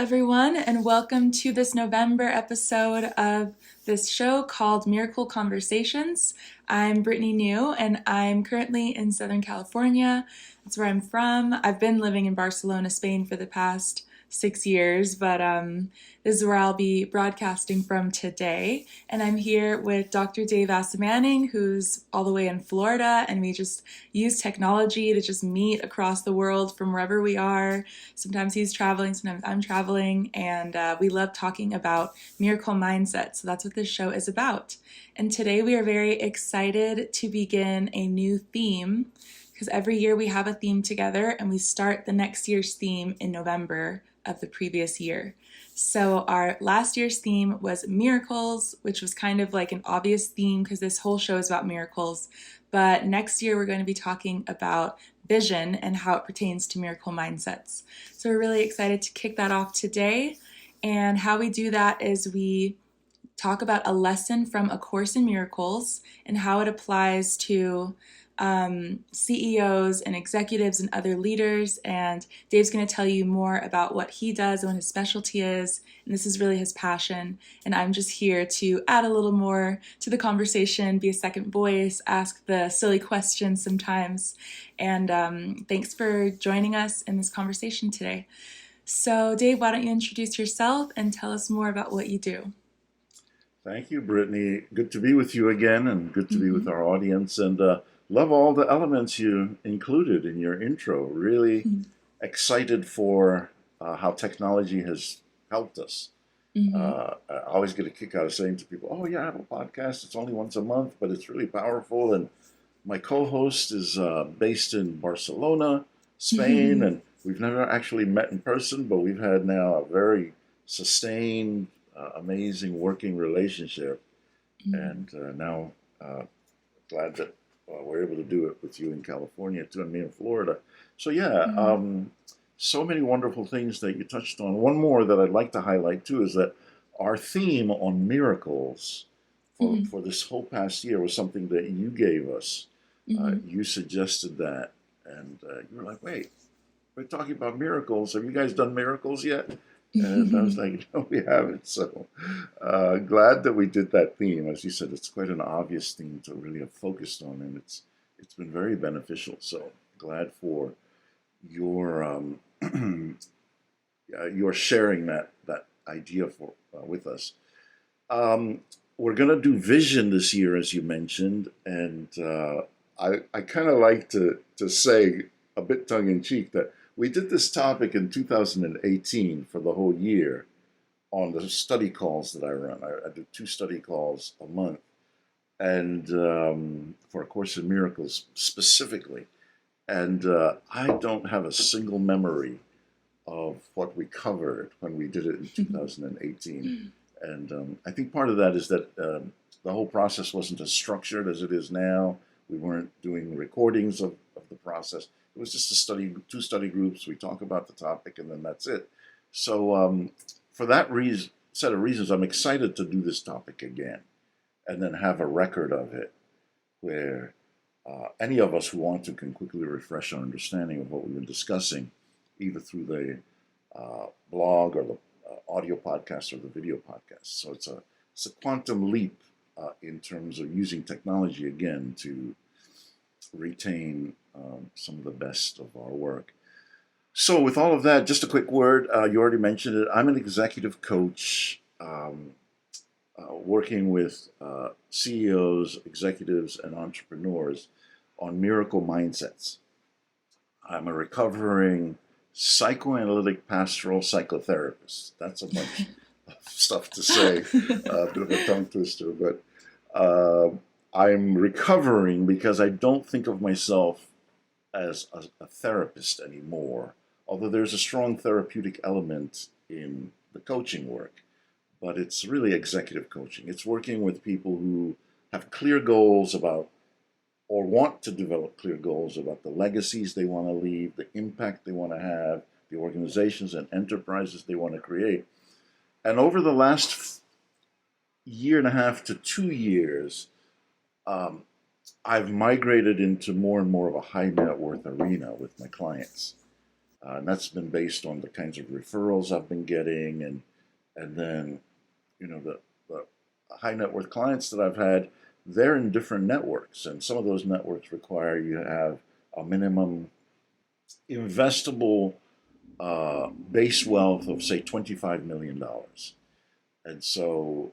everyone, and welcome to this November episode of this show called Miracle Conversations. I'm Brittany New, and I'm currently in Southern California. That's where I'm from. I've been living in Barcelona, Spain for the past 6 years, but this is where I'll be broadcasting from today. And I'm here with Dr. Dave Asomaning, who's all the way in Florida, and we just use technology to just meet across the world from wherever we are. Sometimes he's traveling, sometimes I'm traveling, and we love talking about miracle mindset. So that's what this show is about. And today we are very excited to begin a new theme because every year we have a theme together and we start the next year's theme in November of the previous year. So our last year's theme was miracles, which was kind of like an obvious theme because this whole show is about miracles. But next year we're going to be talking about vision and how it pertains to miracle mindsets. So we're really excited to kick that off today. And how we do that is we talk about a lesson from A Course in Miracles and how it applies to CEOs and executives and other leaders. And Dave's going to tell you more about what he does and what his specialty is. And this is really his passion. And I'm just here to add a little more to the conversation, be a second voice, ask the silly questions sometimes. And thanks for joining us in this conversation today. So Dave, why don't you introduce yourself and tell us more about what you do? Thank you, Brittany. Good to be with you again and good to be with our audience. And love all the elements you included in your intro. Really excited for how technology has helped us. I always get a kick out of saying to people, oh, yeah, I have a podcast. It's only once a month, but it's really powerful. And my co-host is based in Barcelona, Spain, and we've never actually met in person, but we've had now a very sustained, amazing working relationship. And now glad that we're able to do it with you in California too, and me in Florida. So yeah, so many wonderful things that you touched on. One more that I'd like to highlight too is that our theme on miracles for this whole past year was something that you gave us. You suggested that, and you were like, wait, we're talking about miracles. Have you guys done miracles yet? And I was like, no, we haven't. So glad that we did that theme. As you said, it's quite an obvious theme to really have focused on, and it's been very beneficial. So glad for your your sharing that idea for with us. We're gonna do vision this year, as you mentioned, and I kind of like to say a bit tongue in cheek that we did this topic in 2018 for the whole year on the study calls that I run. I do 2 study calls a month, and for A Course in Miracles specifically. And I don't have a single memory of what we covered when we did it in 2018. And I think part of that is that the whole process wasn't as structured as it is now. We weren't doing recordings of the process. It was just 2 study groups. We talk about the topic, and then that's it. So for that set of reasons, I'm excited to do this topic again, and then have a record of it, where any of us who want to can quickly refresh our understanding of what we've been discussing, either through the blog or the audio podcast or the video podcast. So it's a quantum leap in terms of using technology again to retain some of the best of our work. So with all of that, just a quick word. You already mentioned it. I'm an executive coach working with CEOs, executives, and entrepreneurs on miracle mindsets. I'm a recovering psychoanalytic pastoral psychotherapist. That's a bunch of stuff to say, a bit of a tongue twister, but I'm recovering because I don't think of myself as a therapist anymore, although there's a strong therapeutic element in the coaching work, but it's really executive coaching. It's working with people who have clear goals about, or want to develop clear goals about the legacies they want to leave, the impact they want to have, the organizations and enterprises they want to create. And over the last year and a half to 2 years, I've migrated into more and more of a high net worth arena with my clients. And that's been based on the kinds of referrals I've been getting, and then the high net worth clients that I've had, they're in different networks, and some of those networks require you to have a minimum investable base wealth of say $25 million. And so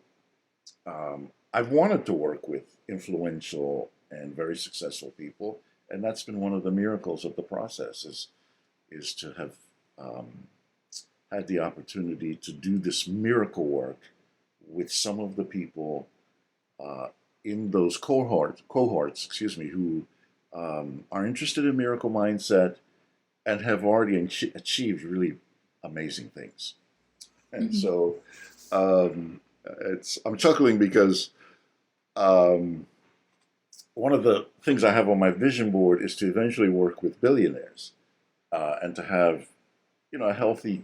I've wanted to work with influential and very successful people, and that's been one of the miracles of the process is to have um, had the opportunity to do this miracle work with some of the people uh, in those cohorts, excuse me, who are interested in miracle mindset and have already achieved really amazing things. And Hmm. so I'm chuckling because um, one of the things I have on my vision board is to eventually work with billionaires and to have a healthy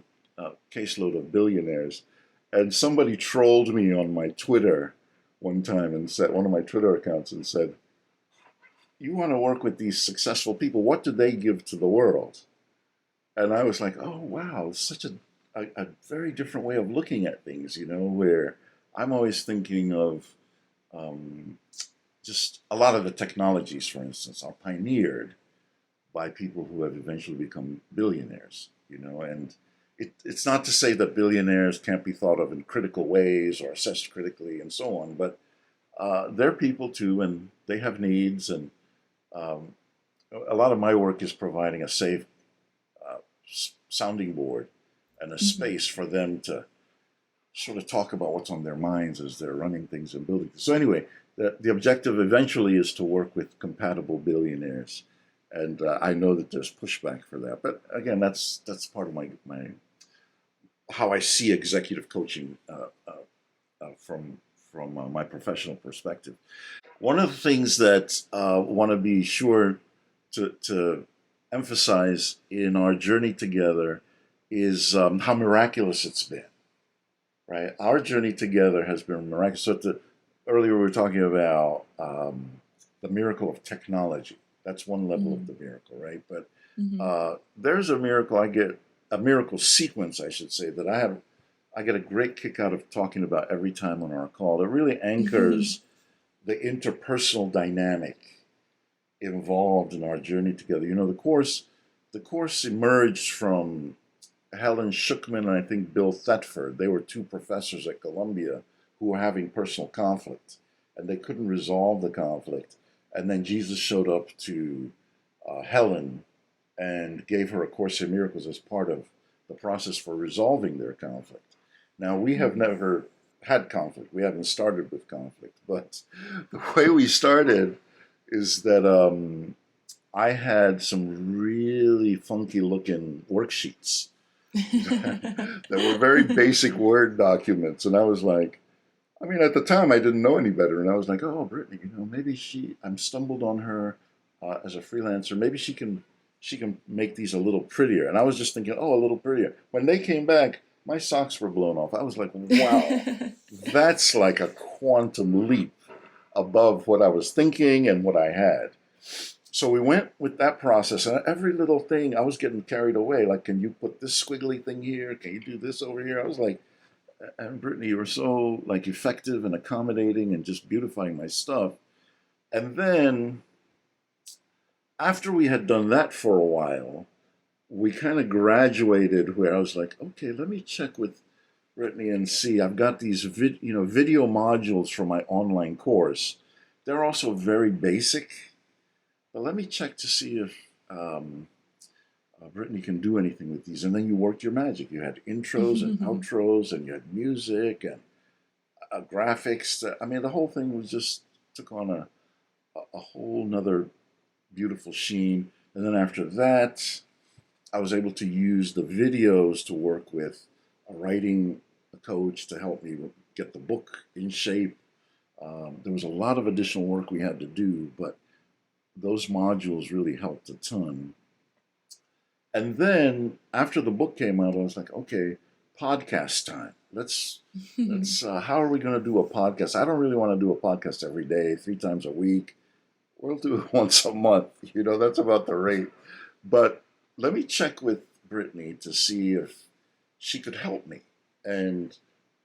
caseload of billionaires. And somebody trolled me on my Twitter one time and said, one of my Twitter accounts, and said, "You want to work with these successful people? What do they give to the world?" And I was like, "Oh wow, it's such a very different way of looking at things, where I'm always thinking of um, just a lot of the technologies, for instance, are pioneered by people who have eventually become billionaires, and it's not to say that billionaires can't be thought of in critical ways or assessed critically and so on, but they're people too, and they have needs, and um, a lot of my work is providing a safe uh, sounding board and a Hmm. space for them to sort of talk about what's on their minds as they're running things and building things. So anyway, the objective eventually is to work with compatible billionaires, and I know that there's pushback for that. But again, that's part of my how I see executive coaching from my professional perspective. One of the things that I want to be sure to emphasize in our journey together is how miraculous it's been, right? Our journey together has been miraculous. Earlier we were talking about the miracle of technology. That's one level of Hmm. the miracle, right? But Hmm. there's a miracle a miracle sequence, I should say, that I get a great kick out of talking about every time on our call. It really anchors the interpersonal dynamic involved in our journey together. The course emerged from Helen Schuckman and I think Bill Thetford. They were two professors at Columbia who were having personal conflict, and they couldn't resolve the conflict. And then Jesus showed up to Helen and gave her a Course in Miracles as part of the process for resolving their conflict. Now, we have Hmm. never had conflict. We haven't started with conflict, but the way we started is that I had some really funky looking worksheets that were very basic Word documents. And I was like, I mean, at the time, I didn't know any better. And I was like, oh, Brittany, maybe I'm stumbled on her as a freelancer. Maybe she can make these a little prettier. And I was just thinking, oh, a little prettier. When they came back, my socks were blown off. I was like, wow, that's like a quantum leap above what I was thinking and what I had. So we went with that process, and every little thing I was getting carried away. Like, can you put this squiggly thing here? Can you do this over here? I was like, and Brittany, you were so like effective and accommodating and just beautifying my stuff. And then after we had done that for a while, we kind of graduated where I was like, okay, let me check with Brittany and see. I've got these video modules for my online course. They're also very basic, but let me check to see if um, Brittany can do anything with these. And then you worked your magic. You had intros and outros, and you had music and graphics. I mean, the whole thing was just took on a whole nother beautiful sheen. And then after that, I was able to use the videos to work with a writing coach to help me get the book in shape. There was a lot of additional work we had to do, but those modules really helped a ton. And then after the book came out, I was like, okay, podcast time. Let's how are we going to do a podcast? I don't really want to do a podcast every day, 3 times a week. We'll do it once a month. That's about the rate. But let me check with Brittany to see if she could help me. And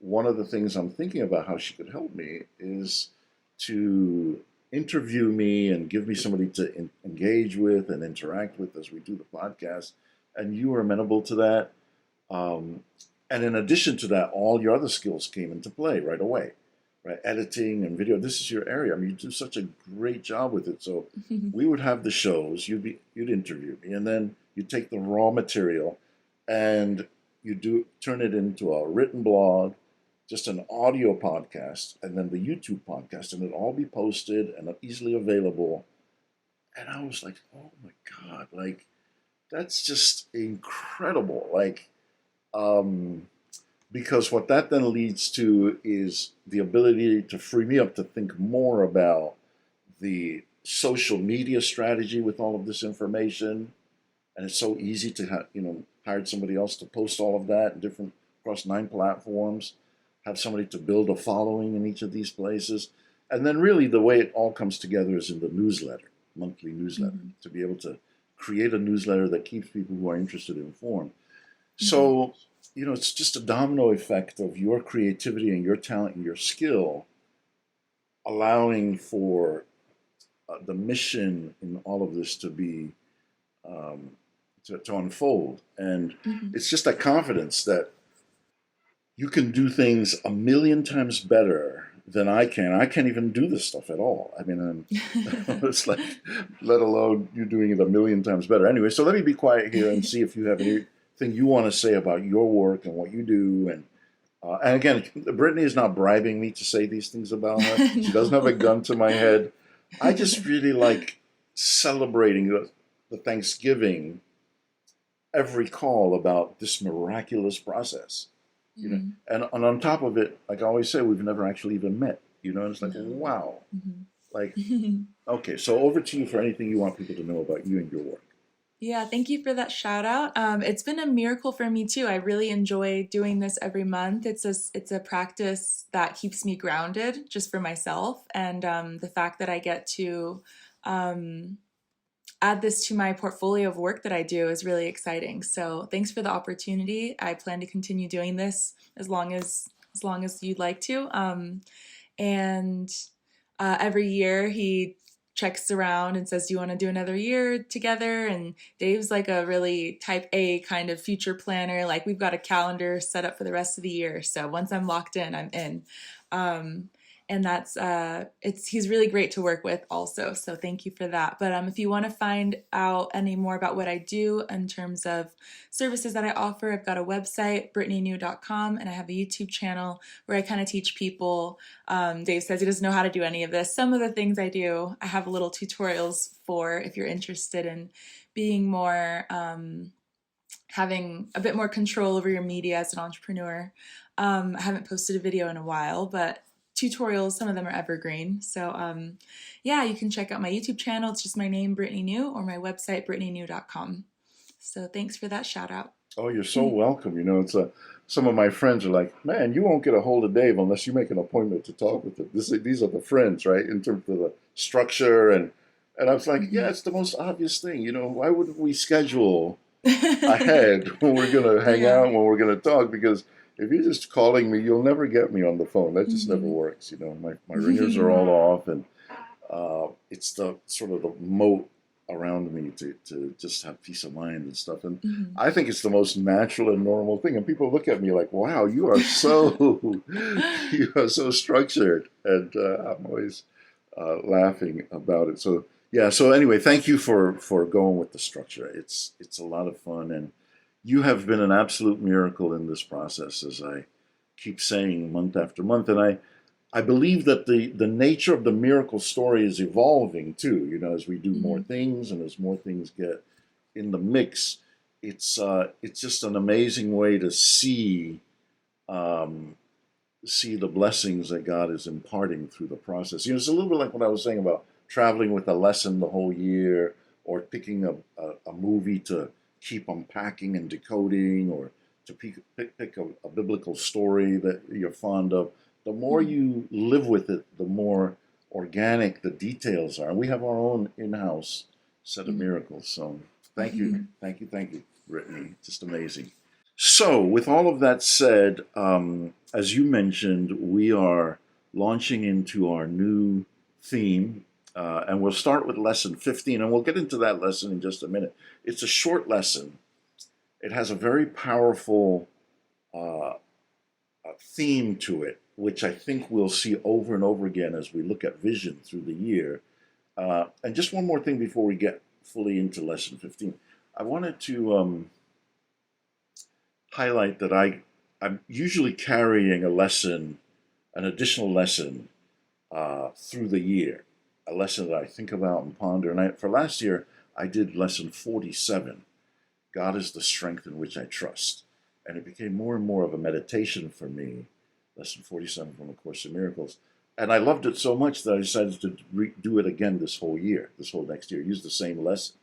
one of the things I'm thinking about how she could help me is to interview me and give me somebody to engage with and interact with as we do the podcast. And you were amenable to that. Um, and in addition to that, all your other skills came into play right away, right? Editing and video. This is your area. I mean, you do such a great job with it. So we would have the shows. You'd interview me, and then you take the raw material, and you do turn it into a written blog, just an audio podcast, and then the YouTube podcast, and it'll all be posted and easily available. And I was like, oh my God, like that's just incredible. Like, um, because what that then leads to is the ability to free me up to think more about the social media strategy with all of this information. And it's so easy to hire somebody else to post all of that in different across 9 platforms, have somebody to build a following in each of these places. And then really the way it all comes together is in the newsletter, monthly newsletter, to be able to create a newsletter that keeps people who are interested informed. So, it's just a domino effect of your creativity and your talent and your skill allowing for the mission in all of this to be um, to unfold. And it's just that confidence that you can do things a million times better than I can. I can't even do this stuff at all. I mean, it's like, let alone you doing it a million times better. Anyway, so let me be quiet here and see if you have anything you want to say about your work and what you do. And again, Brittany is not bribing me to say these things about her. She doesn't have a gun to my head. I just really like celebrating the Thanksgiving every call about this miraculous process. And on top of it, like I always say, we've never actually even met. And it's like, wow. Like, okay, so over to you for anything you want people to know about you and your work. Yeah, thank you for that shout out. It's been a miracle for me too. I really enjoy doing this every month. It's a practice that keeps me grounded just for myself, and the fact that I get to um, add this to my portfolio of work that I do is really exciting. So thanks for the opportunity. I plan to continue doing this as long as you'd like to. And every year he checks around and says, "Do you want to do another year together?" And Dave's like a really type A kind of future planner. Like we've got a calendar set up for the rest of the year. So once I'm locked in, I'm in. Um, and that's he's really great to work with also. So thank you for that. But if you want to find out any more about what I do in terms of services that I offer, I've got a website, brittanynew.com, and I have a YouTube channel where I kind of teach people. Dave says he doesn't know how to do any of this. Some of the things I do, I have little tutorials for if you're interested in being more, having a bit more control over your media as an entrepreneur. I haven't posted a video in a while, but tutorials, some of them are evergreen. So yeah, you can check out my YouTube channel. It's just my name, Brittany New, or my website, brittanynew.com. So thanks for that shout out. Oh, you're so welcome. It's some of my friends are like, man, you won't get a hold of Dave unless you make an appointment to talk with him. These are the friends, right? In terms of the structure and I was like, yeah, it's the most obvious thing. Why wouldn't we schedule ahead when we're gonna hang out, when we're gonna talk? Because if you're just calling me, you'll never get me on the phone. That just never works. My ringers are all off, and it's the sort of the moat around me to just have peace of mind and stuff. And I think it's the most natural and normal thing. And people look at me like, wow, you are so you are so structured. And I'm always laughing about it. So yeah. So anyway, thank you for going with the structure. It's a lot of fun, and you have been an absolute miracle in this process, as I keep saying month after month. And I believe that the nature of the miracle story is evolving too. As we do more things and as more things get in the mix, it's just an amazing way to see the blessings that God is imparting through the process. It's a little bit like what I was saying about traveling with a lesson the whole year, or picking a movie to keep unpacking and decoding, or to pick a biblical story that you're fond of. The more you live with it, the more organic the details are. And we have our own in-house set of miracles. So thank you, thank you, thank you. Brittany. Just amazing. So, with all of that said, as you mentioned, we are launching into our new theme, and we'll start with lesson 15, and we'll get into that lesson in just a minute. It's a short lesson. It has a very powerful uh, theme to it, which I think we'll see over and over again as we look at vision through the year. And just one more thing before we get fully into lesson 15. I wanted to highlight that I'm usually carrying a lesson, an additional lesson through the year, a lesson that I think about and ponder. And for last year, I did lesson 47, God is the strength in which I trust. And it became more and more of a meditation for me, lesson 47 from A Course in Miracles. And I loved it so much that I decided to do it again this whole year, this whole next year, use the same lesson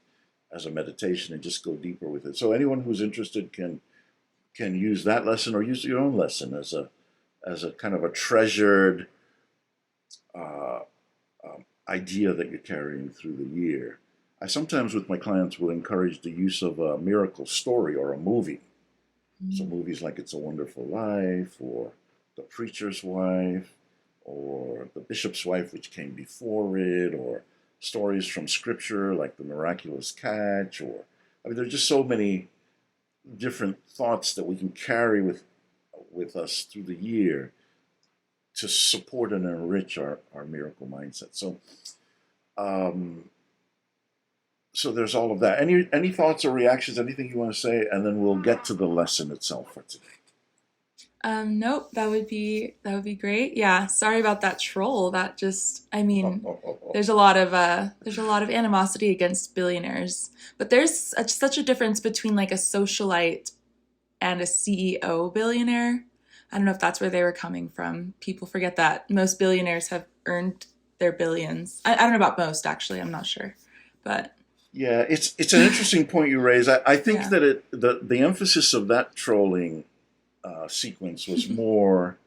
as a meditation and just go deeper with it. So anyone who's interested can use that lesson or use your own lesson as a kind of a treasured uh, idea that you're carrying through the year. I sometimes with my clients will encourage the use of a miracle story or a movie. So movies like It's a Wonderful Life or The Preacher's Wife or The Bishop's Wife, which came before it, or stories from scripture like The Miraculous Catch, or I mean, there are just so many different thoughts that we can carry with us through the year to support and enrich our miracle mindset. Um, so there's all of that. Any thoughts or reactions, anything you want to say, and then we'll get to the lesson itself for today. Nope, that would be great. Yeah, sorry about that troll. That just, I mean, there's a lot of animosity against billionaires, but there's such a difference between like a socialite and a CEO billionaire. I don't know if that's where they were coming from. People forget that most billionaires have earned their billions. I don't know about most actually. I'm not sure, but Yeah, it's an interesting point you raise. I think yeah. that the emphasis of that trolling sequence was more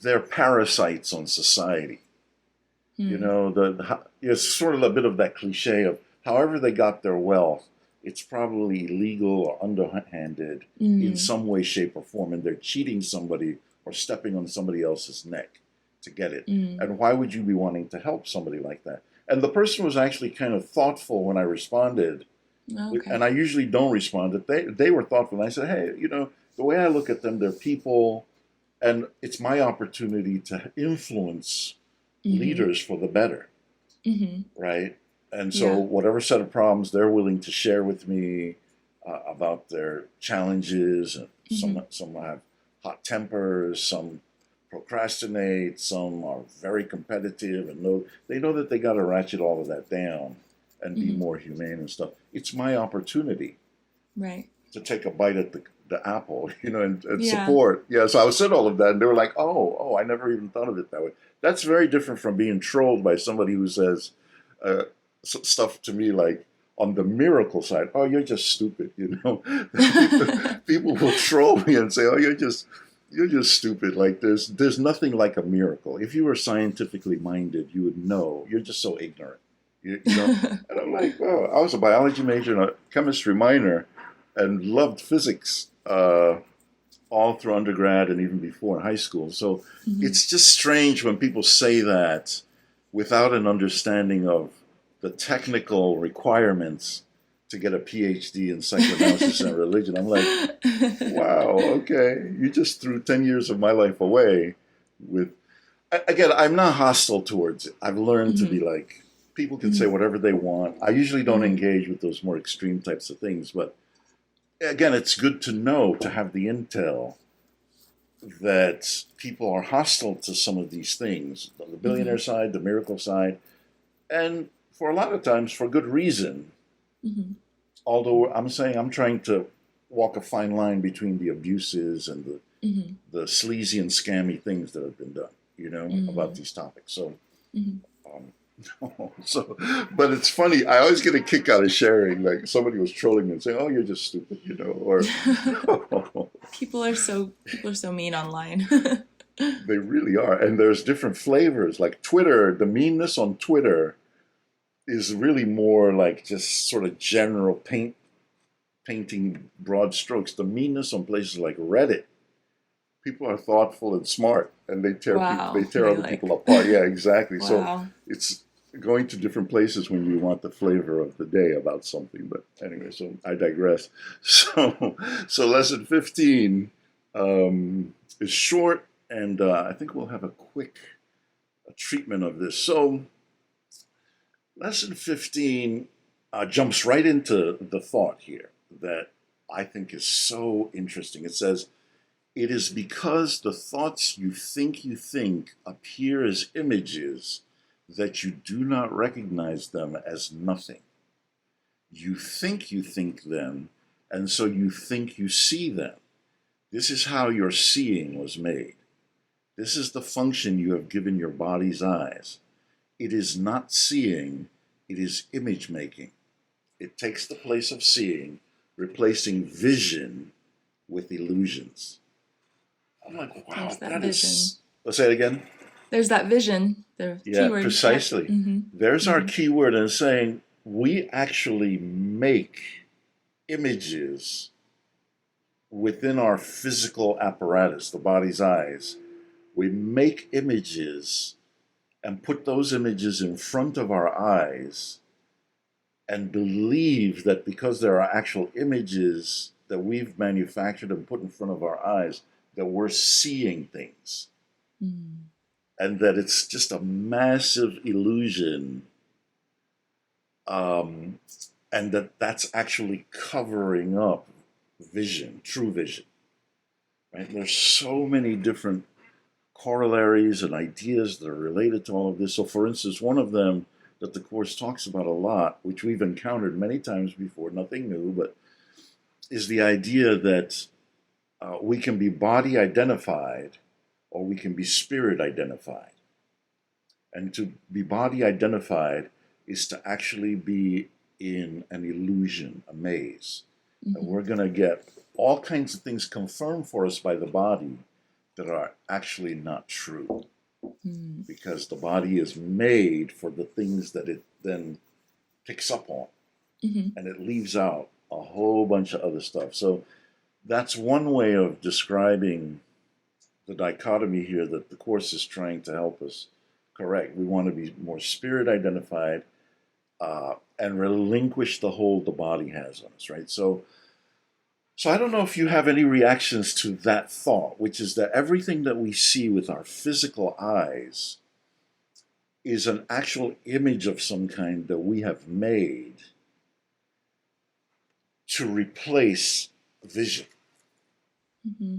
they're parasites on society. You Hmm. know, it's sort of a bit of that cliche of however they got their wealth, it's probably illegal or underhanded in Mm. some way, shape, or form, and they're cheating somebody or stepping on somebody else's neck to get it. Mm. And why would you be wanting to help somebody like that? And the person was actually kind of thoughtful when I responded, and Okay. I usually don't respond. That they were thoughtful. And I said, hey, the way I look at them, they're people, and it's my opportunity to influence Mm-hmm. leaders for the better, Mm-hmm. right? And so, Yeah. whatever set of problems they're willing to share with me about their challenges, and Mm-hmm. some have hot tempers, some procrastinate, some are very competitive, and they know that they got to ratchet all of that down and be Mm-hmm. more humane and stuff. It's my opportunity Right. to take a bite at the apple, and Yeah. support. Yeah, so I was saying all of that, and they were like, "Oh, I never even thought of it that way." That's very different from being trolled by somebody who says uh, stuff to me like on the miracle side. Oh, you're just stupid. People will troll me and say, "Oh, you're just stupid." Like there's nothing like a miracle. If you were scientifically minded, you would know. You're just so ignorant. And I'm like, well, I was a biology major and a chemistry minor, and loved physics all through undergrad and even before in high school. So Mm-hmm. it's just strange when people say that without an understanding of the technical requirements to get a PhD in psychoanalysis and religion. I'm like, wow, okay, you just threw 10 years of my life away with. Again, I'm not hostile towards it. I've learned to be Mm-hmm. like, people can say Mm-hmm. whatever they want. I usually don't Mm-hmm. engage with those more extreme types of things, but again, it's good to know, to have the intel that people are hostile to some of these things, the Mm-hmm. billionaire side, the miracle side, and for a lot of times for good reason. Mm-hmm. Although I'm saying I'm trying to walk a fine line between the abuses and Mm-hmm. the sleazy and scammy things that have been done, about Mm-hmm. these topics. So, Mm-hmm. um, so, but it's funny. I always get a kick out of sharing. Like somebody was trolling me and saying, "Oh, you're just stupid," or People are so mean online. they really are. And there's different flavors. Like Twitter, the meanness on Twitter is really more like just sort of general paint painting broad strokes. The meanness on places like Reddit, people are thoughtful and smart, and they Wow, tear they other like, people apart. Yeah, exactly. So wow. it's going to different places when you want the flavor of the day about something. But anyway, so I digress. So lesson 15 is short, and I think we'll have a quick treatment of this. So lesson 15 jumps right into the thought here that I think is so interesting. It says, it is because the thoughts you think appear as images that you do not recognize them as nothing. You think them, and so you think you see them. This is how your seeing was made. This is the function you have given your body's eyes. It is not seeing, it is image making. It takes the place of seeing, replacing vision with illusions. I'm like, There's wow, that that vision. is. Let's say it again. There's that vision, the Yeah, keyword. Yep. precisely. Mm-hmm. There's our Mm-hmm. key word in saying we actually make images within our physical apparatus, the body's eyes. We make images and put those images in front of our eyes and believe that because there are actual images that we've manufactured and put in front of our eyes, that we're seeing things. Mm. And that it's just a massive illusion, um, and that's actually covering up vision, true vision. Right? There's so many different corollaries and ideas that are related to all of this. So, for instance, one of them that the Course talks about a lot, which we've encountered many times before, nothing new, but is the idea that we can be body identified or we can be spirit identified. And to be body identified is to actually be in an illusion, a maze. And Mm-hmm. we're going to get all kinds of things confirmed for us by the body that are actually not true, Mm. because the body is made for the things that it then picks up on, Mm-hmm. and it leaves out a whole bunch of other stuff. So that's one way of describing the dichotomy here that the Course is trying to help us correct. We want to be more spirit identified, and relinquish the hold the body has on us, right? So I don't know if you have any reactions to that thought, which is that everything that we see with our physical eyes is an actual image of some kind that we have made to replace vision. Mm-hmm.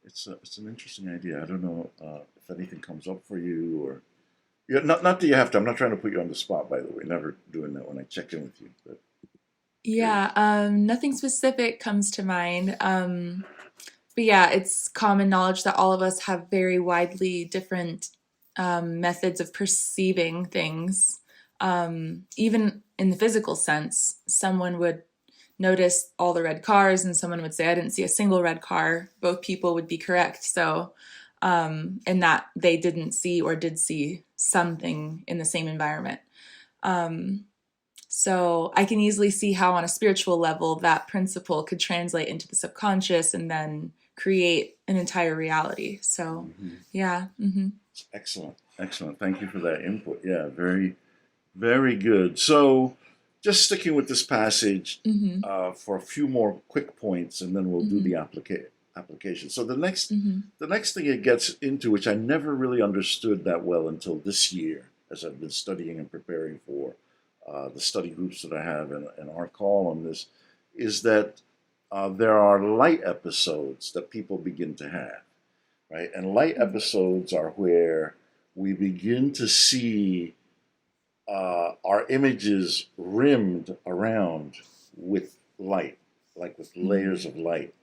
It's an interesting idea. I don't know if anything comes up for you, or yeah, not that you have to. I'm not trying to put you on the spot, by the way. Never doing that when I check in with you. But Yeah, curious. nothing specific comes to mind. But yeah, it's common knowledge that all of us have very widely different methods of perceiving things. Even in the physical sense, someone would notice all the red cars and someone would say, I didn't see a single red car. Both people would be correct. So, in that they didn't see or did see something in the same environment. Um, so I can easily see how, on a spiritual level, that principle could translate into the subconscious and then create an entire reality. So, Mm-hmm. yeah. Mm-hmm. Excellent, excellent. Thank you for that input. Yeah, very, very good. So, just sticking with this passage Mm-hmm. for a few more quick points, and then we'll do Mm-hmm. the application. So Mm-hmm. the next thing it gets into, which I never really understood that well until this year, as I've been studying and preparing for the study groups that I have and our call on this, is that there are light episodes that people begin to have, right? And light episodes are where we begin to see our images rimmed around with light, like with layers Mm-hmm. of light.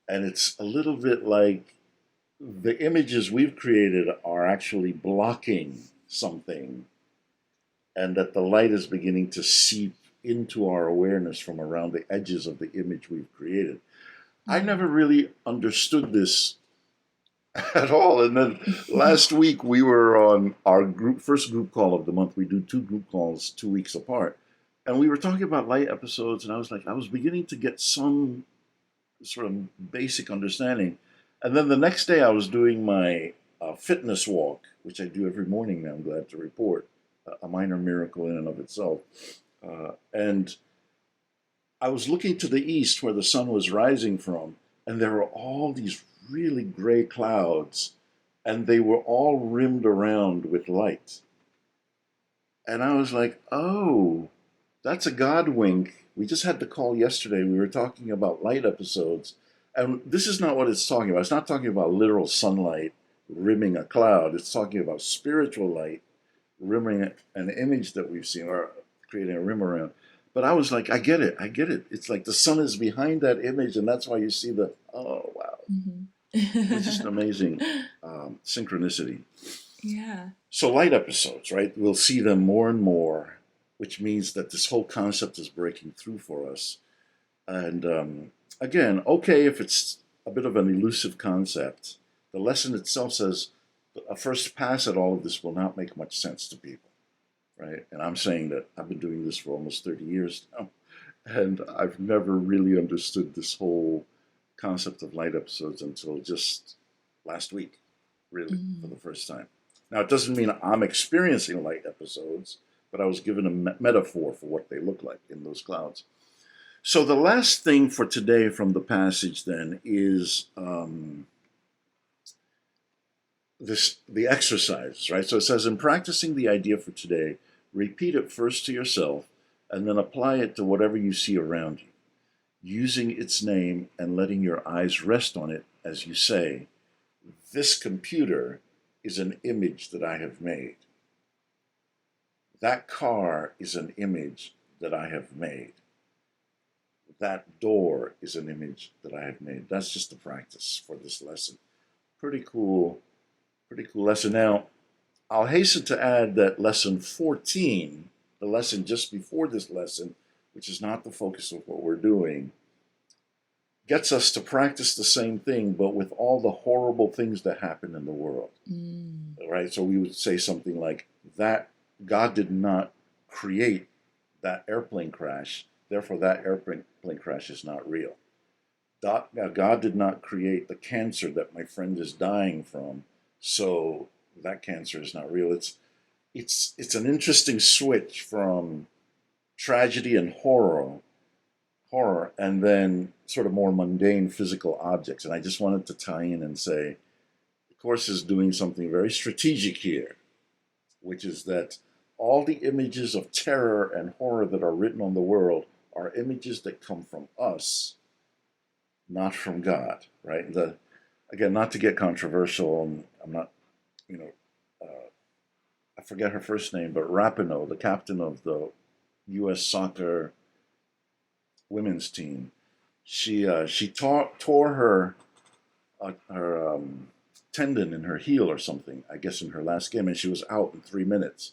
And it's a little bit like the images we've created are actually blocking something, and that the light is beginning to seep into our awareness from around the edges of the image we've created. I Mm-hmm. never really understood this at all. And then Mm-hmm. last week we were on our first group call of the month. We do two group calls 2 weeks apart. And we were talking about light episodes, and I was like, I was beginning to get some sort of basic understanding. And then the next day, I was doing my fitness walk, which I do every morning now, I'm glad to report, a minor miracle in and of itself. And I was looking to the east where the sun was rising from, and there were all these really gray clouds, and they were all rimmed around with light. And I was like, oh, that's a God wink. We just had the call yesterday. We were talking about light episodes. And this is not what it's talking about. It's not talking about literal sunlight rimming a cloud. It's talking about spiritual light rimming an image that we've seen or creating a rim around. But I was like, I get it. I get it. It's like the sun is behind that image, and that's why you see the, oh, wow. It was just an amazing synchronicity. Yeah. So light episodes, right? We'll see them more and more, which means that this whole concept is breaking through for us. And again, okay, if it's a bit of an elusive concept, the lesson itself says a first pass at all of this will not make much sense to people, right? And I'm saying that I've been doing this for almost 30 years now, and I've never really understood this whole concept of light episodes until just last week, really, for the first time. Now, it doesn't mean I'm experiencing light episodes, but I was given a metaphor for what they look like in those clouds. So the last thing for today from the passage then is the exercise, right? So it says, in practicing the idea for today, repeat it first to yourself and then apply it to whatever you see around you, using its name and letting your eyes rest on it as you say, this computer is an image that I have made. That car is an image that I have made. That door is an image that I have made. That's just the practice for this lesson. Pretty cool lesson. Now, I'll hasten to add that lesson 14, the lesson just before this lesson, which is not the focus of what we're doing, gets us to practice the same thing, but with all the horrible things that happen in the world. Right? So we would say something like that God did not create that airplane crash, therefore that airplane crash is not real. God did not create the cancer that my friend is dying from, so that cancer is not real. It's an interesting switch from tragedy and horror, and then sort of more mundane physical objects. And I just wanted to tie in and say, the Course is doing something very strategic here, which is that all the images of terror and horror that are written on the world are images that come from us, not from God, right? Again, not to get controversial, and I'm not, you know, I forget her first name, but Rapinoe, the captain of the U.S. soccer women's team, she tore her tendon in her heel or something, I guess in her last game, and she was out in 3 minutes.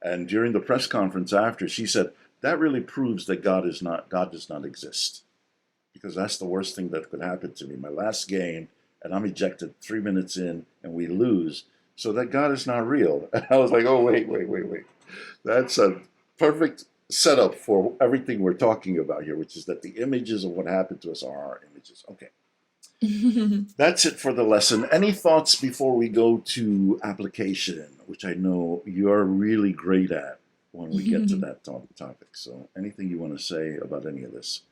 And during the press conference after, she said, that really proves that God does not exist. Because that's the worst thing that could happen to me. My last game, and I'm ejected 3 minutes in, and we lose. So that God is not real. And I was like, oh, wait. That's a perfect setup for everything we're talking about here, which is that the images of what happened to us are our images. Okay. That's it for the lesson. Any thoughts before we go to application, which I know you're really great at when we get to that topic. So anything you want to say about any of this?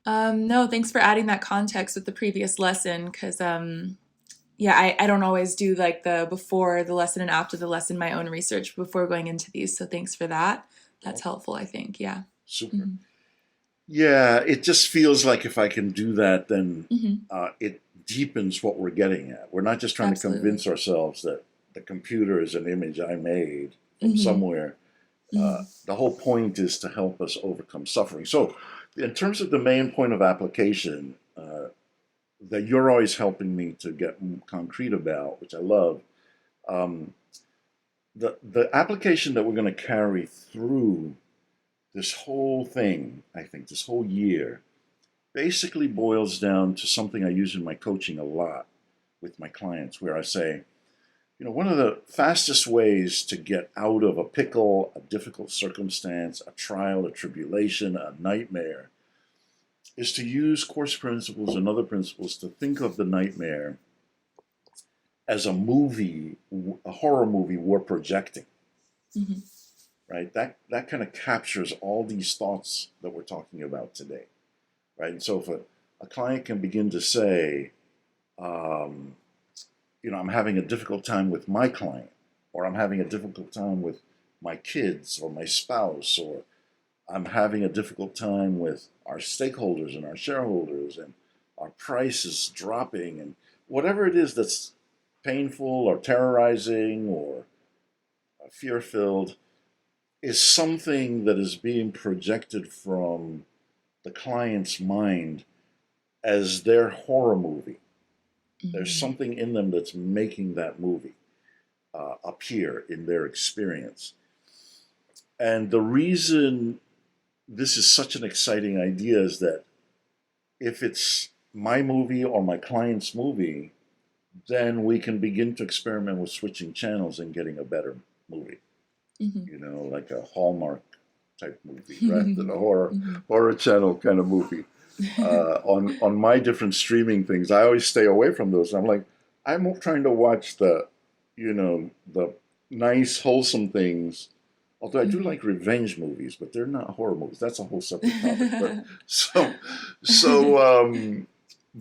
No, thanks for adding that context with the previous lesson because, yeah, I don't always do like the before the lesson and after the lesson, my own research before going into these. So thanks for that. That's helpful, I think. Yeah. Super. Yeah, it just feels like if I can do that, then it deepens what we're getting at. We're not just trying to convince ourselves that the computer is an image I made from somewhere. The whole point is to help us overcome suffering. So, in terms of the main point of application that you're always helping me to get concrete about, which I love, the application that we're going to carry through this whole thing, I think, this whole year, basically boils down to something I use in my coaching a lot with my clients, where I say, One of the fastest ways to get out of a pickle, a difficult circumstance, a trial, a tribulation, a nightmare, is to use course principles and other principles to think of the nightmare as a movie, a horror movie we're projecting, Mm-hmm. right? That kind of captures all these thoughts that we're talking about today, right? And so if a client can begin to say, um, I'm having a difficult time with my client, or I'm having a difficult time with my kids or my spouse, or I'm having a difficult time with our stakeholders and our shareholders, and our price is dropping, and whatever it is that's painful or terrorizing or fear filled is something that is being projected from the client's mind as their horror movie. There's Mm-hmm. something in them that's making that movie appear in their experience. And the reason this is such an exciting idea is that if it's my movie or my client's movie, then we can begin to experiment with switching channels and getting a better movie. Mm-hmm. Like a Hallmark type movie rather than a Mm-hmm. horror channel kind of movie. On my different streaming things, I always stay away from those. I'm like, I'm trying to watch the nice wholesome things. Although I do Mm-hmm. like revenge movies, but they're not horror movies. That's a whole separate topic. But so so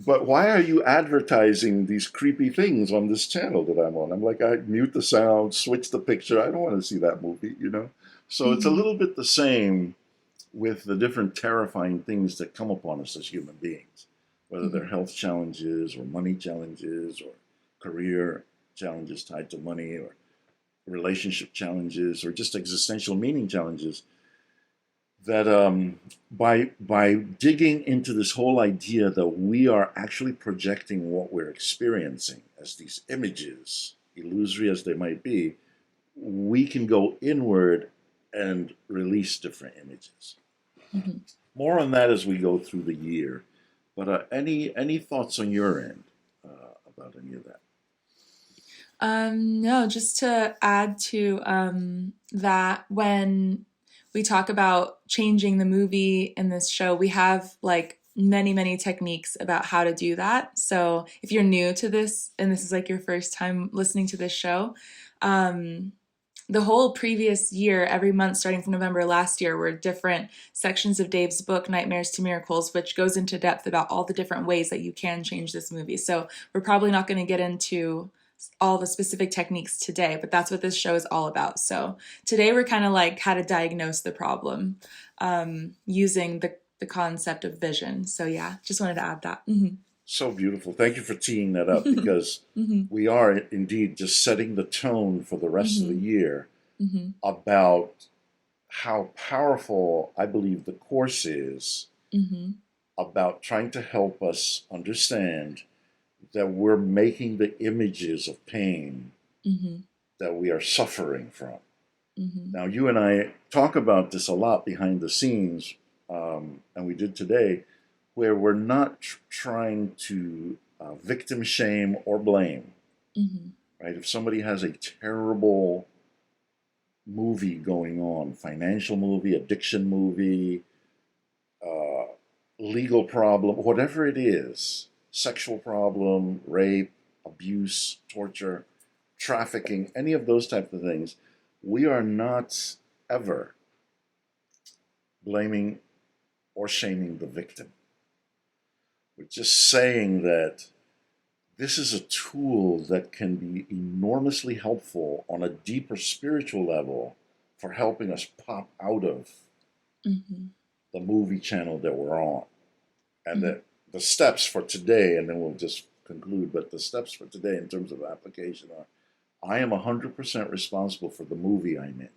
but why are you advertising these creepy things on this channel that I'm on? I'm like, I mute the sound, switch the picture. I don't want to see that movie. So it's a Mm-hmm. little bit the same with the different terrifying things that come upon us as human beings, whether they're Mm-hmm. health challenges or money challenges or career challenges tied to money or relationship challenges or just existential meaning challenges. That by digging into this whole idea that we are actually projecting what we're experiencing as these images, illusory as they might be, we can go inward and release different images. Mm-hmm. More on that as we go through the year. But any thoughts on your end about any of that? No, just to add to that, when we talk about changing the movie in this show, we have like many, many techniques about how to do that. So if you're new to this and this is like your first time listening to this show, um, the whole previous year, every month starting from November last year, were different sections of Dave's book, Nightmares to Miracles, which goes into depth about all the different ways that you can change this movie. So we're probably not going to get into all the specific techniques today, but that's what this show is all about. So today we're kind of like how to diagnose the problem using the concept of vision. So yeah, just wanted to add that. Mm-hmm. So beautiful. Thank you for teeing that up because Mm-hmm. we are indeed just setting the tone for the rest of the Mm-hmm. year Mm-hmm. about how powerful I believe the course is Mm-hmm. about trying to help us understand that we're making the images of pain Mm-hmm. that we are suffering from. Mm-hmm. Now, you and I talk about this a lot behind the scenes, and we did today, where we're not trying to victim shame or blame, Mm-hmm. right? If somebody has a terrible movie going on, financial movie, addiction movie, uh, legal problem, whatever it is, sexual problem, rape, abuse, torture, trafficking, any of those type of things, we are not ever blaming or shaming the victim. We're just saying that this is a tool that can be enormously helpful on a deeper spiritual level for helping us pop out of Mm-hmm. the movie channel that we're on. And Mm-hmm. that the steps for today, and then we'll just conclude, but the steps for today in terms of application are I am 100% responsible for the movie I'm in.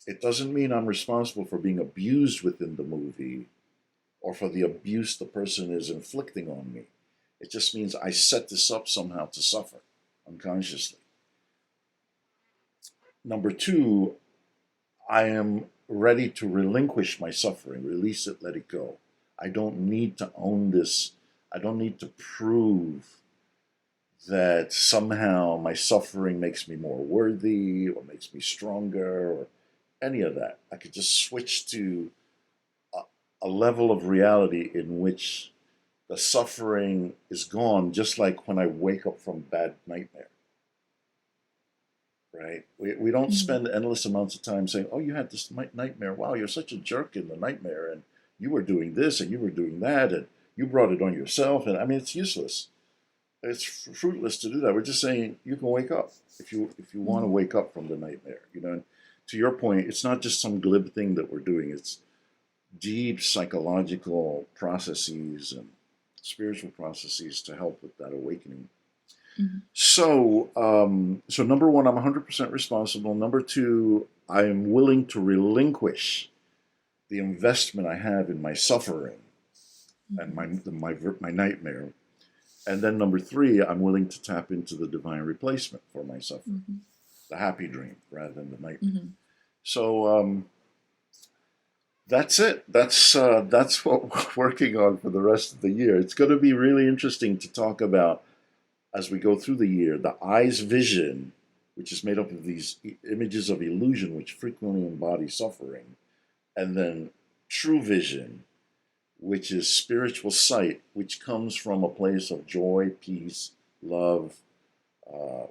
It doesn't mean I'm responsible for being abused within the movie or for the abuse the person is inflicting on me. It just means I set this up somehow to suffer unconsciously. Number two, I am ready to relinquish my suffering, release it, let it go. I don't need to own this. I don't need to prove that somehow my suffering makes me more worthy or makes me stronger or any of that. I could just switch to a, a level of reality in which the suffering is gone, just like when I wake up from a bad nightmare, right? We don't Mm-hmm. spend endless amounts of time saying, oh, you had this nightmare. Wow, you're such a jerk in the nightmare. And you were doing this and you were doing that. And you brought it on yourself. And I mean, it's useless. It's fruitless to do that. We're just saying you can wake up if you want to Mm-hmm. wake up from the nightmare. And to your point, it's not just some glib thing that we're doing. It's deep psychological processes and spiritual processes to help with that awakening. Mm-hmm. So number one, I'm 100% responsible. Number two, I'm willing to relinquish the investment I have in my suffering and Mm-hmm. my nightmare. And then number three, I'm willing to tap into the divine replacement for my suffering, Mm-hmm. the happy dream rather than the nightmare. Mm-hmm. So that's it. That's what we're working on for the rest of the year. It's going to be really interesting to talk about as we go through the year. The eye's vision, which is made up of these images of illusion, which frequently embody suffering, and then true vision, which is spiritual sight, which comes from a place of joy, peace, love, uh,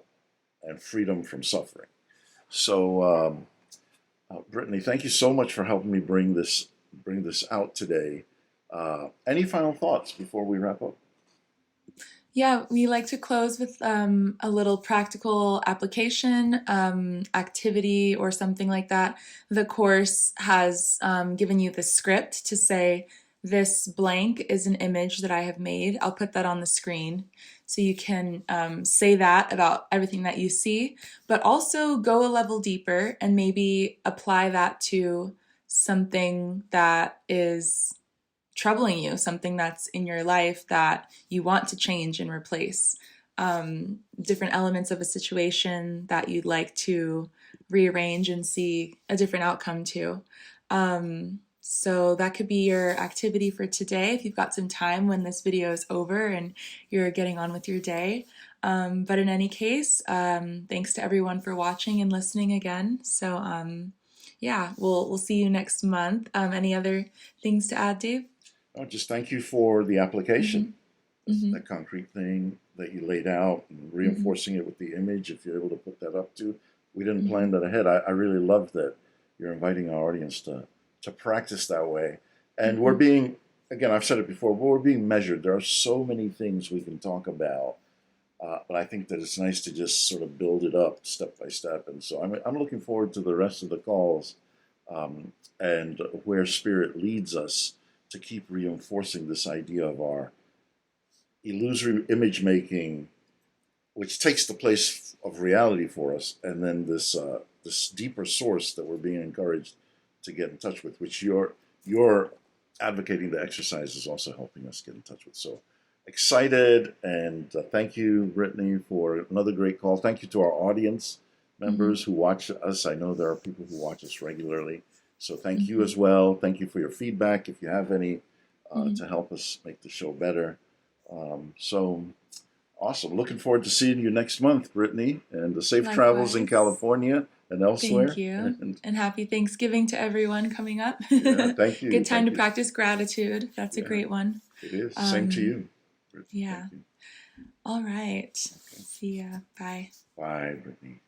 and freedom from suffering. So, Brittany, thank you so much for helping me bring this out today. Any final thoughts before we wrap up? Yeah, we like to close with a little practical application, activity, or something like that. The course has given you the script to say, this blank is an image that I have made. I'll put that on the screen. So you can say that about everything that you see, but also go a level deeper and maybe apply that to something that is troubling you, something that's in your life that you want to change and replace, different elements of a situation that you'd like to rearrange and see a different outcome to. So that could be your activity for today if you've got some time when this video is over and you're getting on with your day. But in any case, thanks to everyone for watching and listening again. So yeah, we'll see you next month. Any other things to add, Dave? Oh, just thank you for the Mm-hmm. application, Mm-hmm. that concrete thing that you laid out, and Mm-hmm. reinforcing it with the image. If you're able to put that up too, we didn't Mm-hmm. plan that ahead. I really love that you're inviting our audience to practice that way. And we're Mm-hmm. being, again, I've said it before, but we're being measured. There are so many things we can talk about. But I think that it's nice to just sort of build it up step by step. And so I'm looking forward to the rest of the calls, and where Spirit leads us to keep reinforcing this idea of our illusory image making, which takes the place of reality for us, and then this deeper source that we're being encouraged to get in touch with, which you're advocating the exercise is also helping us get in touch with. So excited, and thank you, Brittany, for another great call. Thank you to our audience Mm-hmm. members who watch us. I know there are people who watch us regularly, so thank you Mm-hmm. as well. Thank you for your feedback if you have any, Mm-hmm. to help us make the show better. So awesome. Looking forward to seeing you next month, Brittany, and the safe travels in Likewise. California and Thank elsewhere. you. And And happy Thanksgiving to everyone coming up. yeah, thank you. Good time Thank to you. practice gratitude. That's a Yeah, great one. it is. Same to Um, you, Brittany. Thank yeah. you. All right. Okay. See ya. Bye. Bye, Brittany.